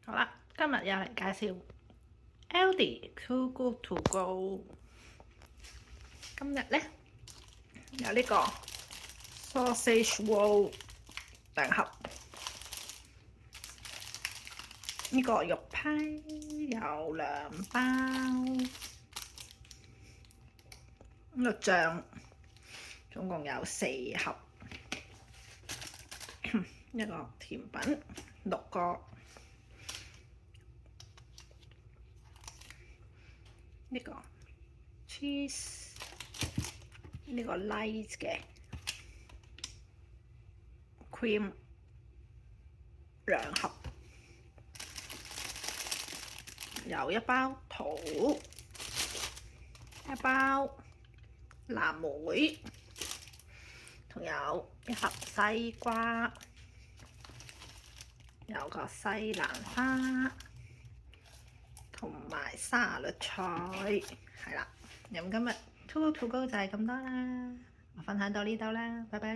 好啦，今日又嚟介紹 Aldi Too Good To Go。今日呢，有呢個 sausage roll 2盒，呢個肉批有2包，呢個醬總共有4盒，一個甜品6個。呢個 cheese， 呢個 light 嘅 cream 2盒，有1包桃，1包藍莓，仲有1盒西瓜，有個西蘭花。同埋沙律菜，係啦。咁今日 Too Good To Go 就係咁多啦，我分享到呢度啦，拜拜。